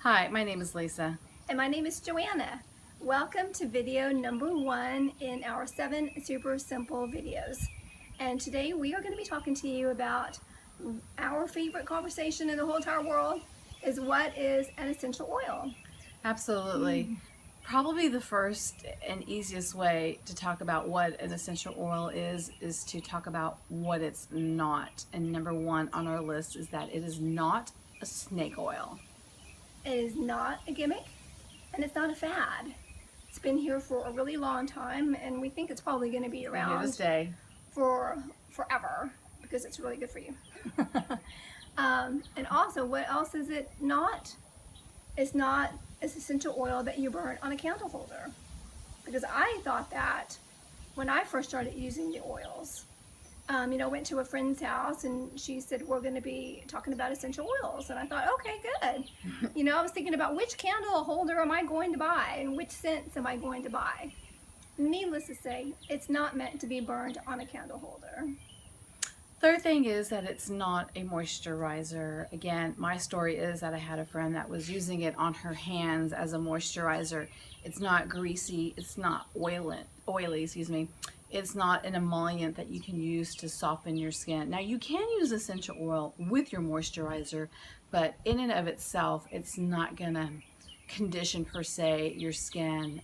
Hi, my name is Lisa. And my name is Joanna. Welcome to video number 1 in our 7 super simple videos. And today we are going to be talking to you about our favorite conversation in the whole entire world is what is an essential oil? Absolutely. Probably the first and easiest way to talk about what an essential oil is to talk about what it's not. And number one on our list is that it is not a snake oil. It is not a gimmick and it's not a fad. It's been here for a really long time and we think it's probably going to be Here to around stay. for forever because it's really good for you. And also, what else is it not? It's not an essential oil that you burn on a candle holder. Because I thought that when I first started using the oils. Went to a friend's house and she said, we're going to be talking about essential oils. And I thought, okay, good. I was thinking about which candle holder am I going to buy and which scents am I going to buy. Needless to say, it's not meant to be burned on a candle holder. Third thing is that it's not a moisturizer. Again, my story is that I had a friend that was using it on her hands as a moisturizer. It's not greasy, it's not oily, excuse me. It's not an emollient that you can use to soften your skin. Now you can use essential oil with your moisturizer, but in and of itself, it's not gonna condition per se your skin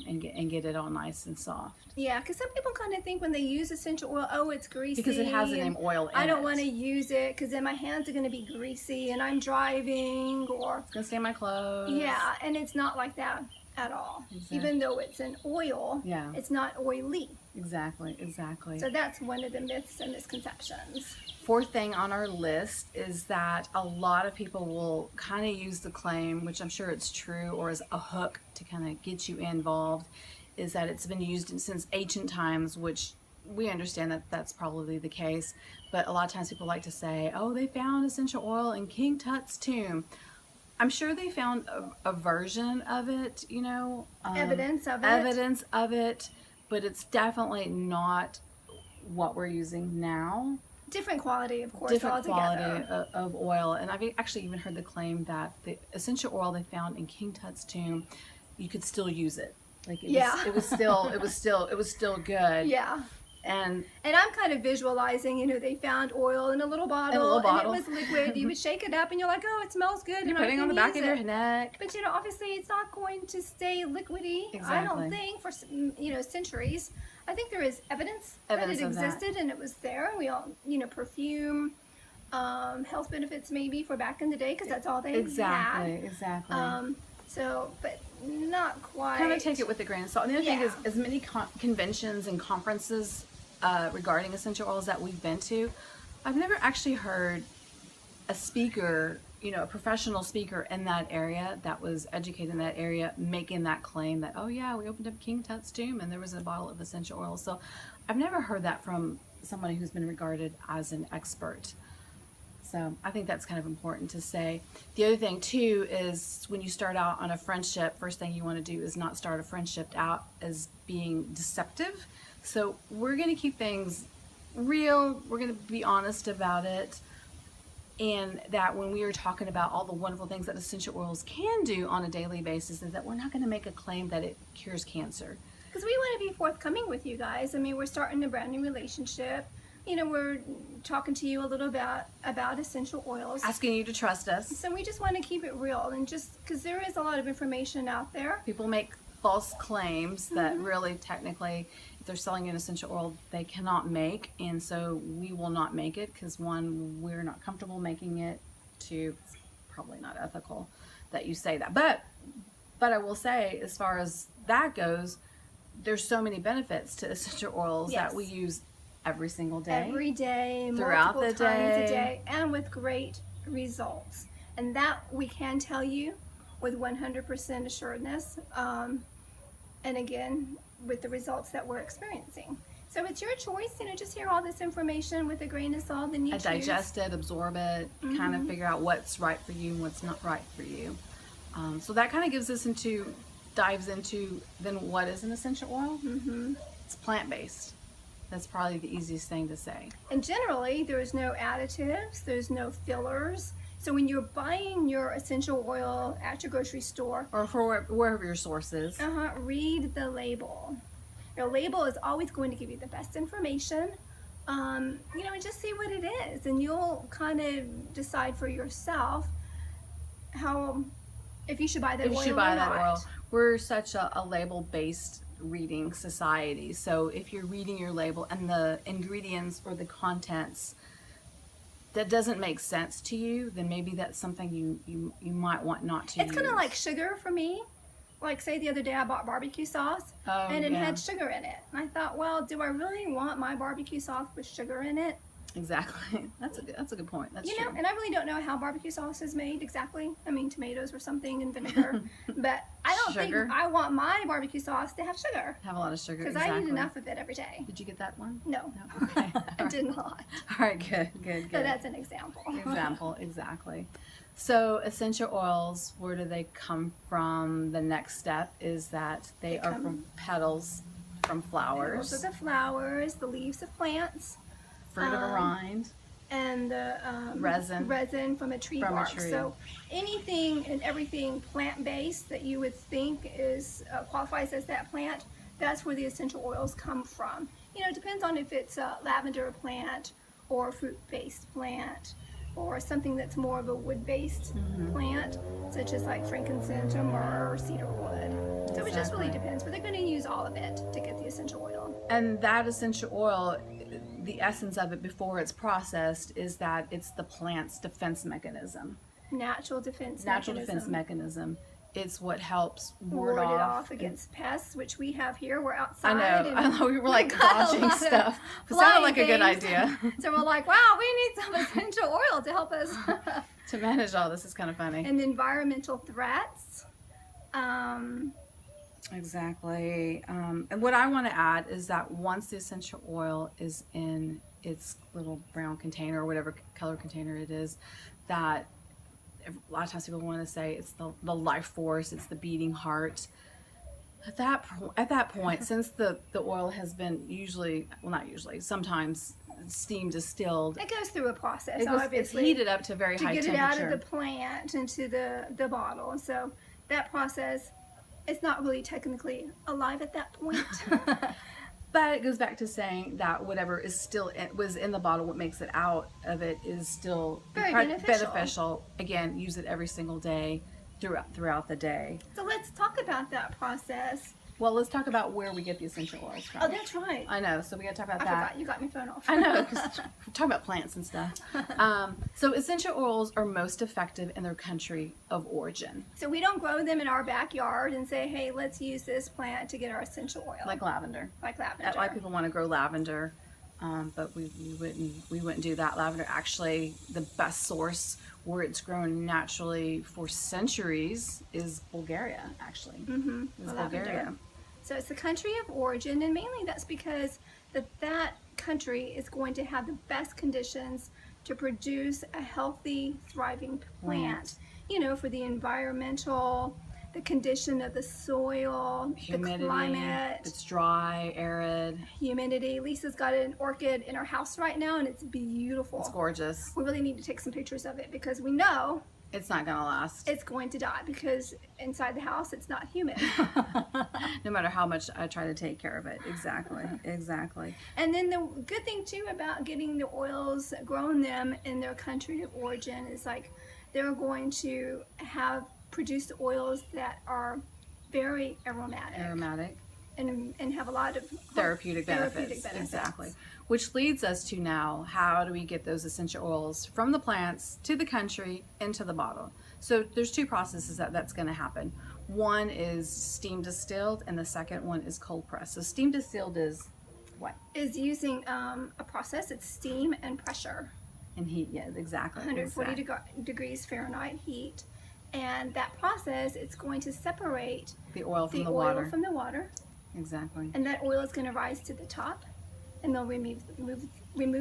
and get it all nice and soft. Yeah, because some people kind of think when they use essential oil, oh, it's greasy. Because it has the name oil in it. I don't want to use it because then my hands are going to be greasy and I'm driving or... It's going to stain my clothes. Yeah, and it's not like that at all. Exactly. Even though it's an oil, yeah, it's not oily. Exactly. So that's one of the myths and misconceptions. Fourth thing on our list is that a lot of people will kind of use the claim, which I'm sure it's true, or as a hook to kind of get you involved, is that it's been used since ancient times, which we understand that that's probably the case. But a lot of times people like to say, oh, they found essential oil in King Tut's tomb. I'm sure they found a version of it, Evidence of it, but it's definitely not what we're using now. Different quality, of course, different altogether. quality of oil. And I've actually even heard the claim that the essential oil they found in King Tut's tomb, you could still use it. Like it was still good. Yeah. And I'm kind of visualizing, they found oil in a little bottle, and it was liquid. You would shake it up and you're like, oh, it smells good. You're putting it on the back of your neck. But obviously it's not going to stay liquidy. Exactly. I don't think for centuries. I think there is evidence that it existed and it was there. We all, perfume, health benefits maybe for back in the day because that's all they had. Exactly. But not quite. Kind of take it with a grain of salt. And the other thing is, as many conventions and conferences regarding essential oils that we've been to, I've never actually heard a speaker, a professional speaker in that area that was educated in that area making that claim that, oh yeah, we opened up King Tut's tomb and there was a bottle of essential oil. So I've never heard that from somebody who's been regarded as an expert. So I think that's kind of important to say. The other thing too is when you start out on a friendship, first thing you want to do is not start a friendship out as being deceptive. So we're going to keep things real. We're going to be honest about it. And that when we are talking about all the wonderful things that essential oils can do on a daily basis, is that we're not going to make a claim that it cures cancer. Because we want to be forthcoming with you guys. I mean, we're starting a brand new relationship. We're talking to you a little bit about essential oils. Asking you to trust us. So we just want to keep it real. And just because there is a lot of information out there. People make false claims that really technically, if they're selling an essential oil, they cannot make. And so we will not make it because, one, we're not comfortable making it. Two, it's probably not ethical that you say that. But I will say, as far as that goes, there's so many benefits to essential oils that we use every single day. Every day, throughout multiple the times day. a day, and with great results. And that we can tell you with 100% assuredness. And again, with the results that we're experiencing. So it's your choice, just hear all this information with a grain of salt and you choose. Digest it, absorb it, kind of figure out what's right for you and what's not right for you. So that kind of dives into then what is an essential oil? It's plant-based. That's probably the easiest thing to say. And generally, there's no additives, there's no fillers. So when you're buying your essential oil at your grocery store, or for wherever your source is, read the label. Your label is always going to give you the best information. And just see what it is, and you'll kind of decide for yourself if you should buy that oil or not. We're such a label-based reading society. So if you're reading your label and the ingredients or the contents that doesn't make sense to you, then maybe that's something you might want not to use. It's kind of like sugar for me. Like, say the other day I bought barbecue sauce, and it had sugar in it. And I thought, well, do I really want my barbecue sauce with sugar in it? Exactly. That's a good point. That's true. And I really don't know how barbecue sauce is made exactly. I mean, tomatoes or something and vinegar. But I don't think I want my barbecue sauce to have sugar. Have a lot of sugar. Because I eat enough of it every day. Did you get that one? No. Okay. I did not. All right, good. So that's an example. Exactly. So essential oils, where do they come from? The next step is that they are from petals from flowers. Petals of the flowers, the leaves of plants. Fruit of a rind. And the resin from a tree bark. So anything and everything plant-based that you would think is qualifies as that plant, that's where the essential oils come from. It depends on if it's a lavender plant or a fruit-based plant, or something that's more of a wood-based plant, such as like frankincense or myrrh or cedar wood. So it just really depends, but they're going to use all of it to get the essential oil. And that essential oil, the essence of it before it's processed is that it's the plant's defense mechanism. Natural defense mechanism. It's what helps ward it off against pests, which we have here. We're outside. I know. We were like dodging stuff. It sounded like a good idea. So we're like, wow, we need some essential oil to help us to manage all this. Is kind of funny. And environmental threats. Exactly. And what I want to add is that once the essential oil is in its little brown container or whatever color container it is, that a lot of times people want to say it's the life force, it's the beating heart. At that point, since the oil has been sometimes steam distilled. It goes through a process, obviously. It's heated up to very high temperature. To get it out of the plant into the bottle. And so that process, it's not really technically alive at that point. But it goes back to saying that whatever was in the bottle, what makes it out of it is still very beneficial. Again, use it every single day throughout the day. So let's talk about that process. Well, let's talk about where we get the essential oils from. Oh, that's right. I know, so we got to talk about that. I forgot, you got my phone off. I know, because we're talking about plants and stuff. So essential oils are most effective in their country of origin. So we don't grow them in our backyard and say, hey, let's use this plant to get our essential oil. Like lavender. Like lavender. A lot of people want to grow lavender, but we wouldn't do that. Lavender, actually, the best source where it's grown naturally for centuries is Bulgaria, actually. Is Bulgaria. So it's the country of origin, and mainly that's because that country is going to have the best conditions to produce a healthy, thriving plant. For the environmental, the condition of the soil, humidity, the climate. It's dry, arid. Humidity. Lisa's got an orchid in her house right now, and it's beautiful. It's gorgeous. We really need to take some pictures of it because we know it's not gonna last. It's going to die because inside the house it's not humid. No matter how much I try to take care of it. Exactly. And then the good thing too about getting the oils, growing them in their country of origin, is like they're going to produce the oils that are very aromatic. And have a lot of therapeutic benefits. Exactly. Which leads us to now, how do we get those essential oils from the plants to the country into the bottle? So there's two processes that's going to happen. One is steam distilled, and the second one is cold pressed. So steam distilled is what? Is using a process. It's steam and pressure. And heat, yeah, exactly. 140 degrees Fahrenheit heat. And that process, it's going to separate the oil from the water. Exactly. And that oil is going to rise to the top, and they'll remove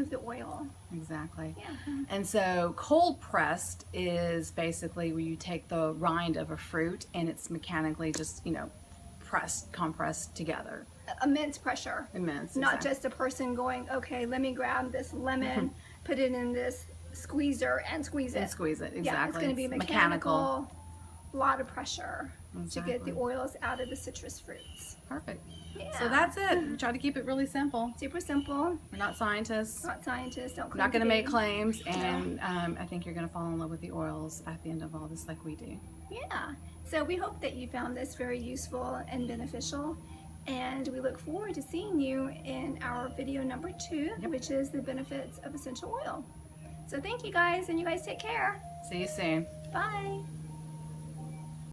the oil. Exactly. Yeah. And so cold pressed is basically where you take the rind of a fruit and it's mechanically just, compressed together. Immense pressure. Immense. Not just a person going, okay, let me grab this lemon, put it in this squeezer and squeeze it. And squeeze it, exactly. Yeah, it's going to be mechanical. A lot of pressure to get the oils out of the citrus fruits. Perfect. Yeah. So that's it. We try to keep it really simple. Super simple. We're not scientists. Not scientists. Don't claim Not going to make be. claims, and I think you're going to fall in love with the oils at the end of all this, like we do. Yeah. So we hope that you found this very useful and beneficial, and we look forward to seeing you in our video number 2, which is the benefits of essential oil. So thank you guys, and you guys take care. See you soon. Bye.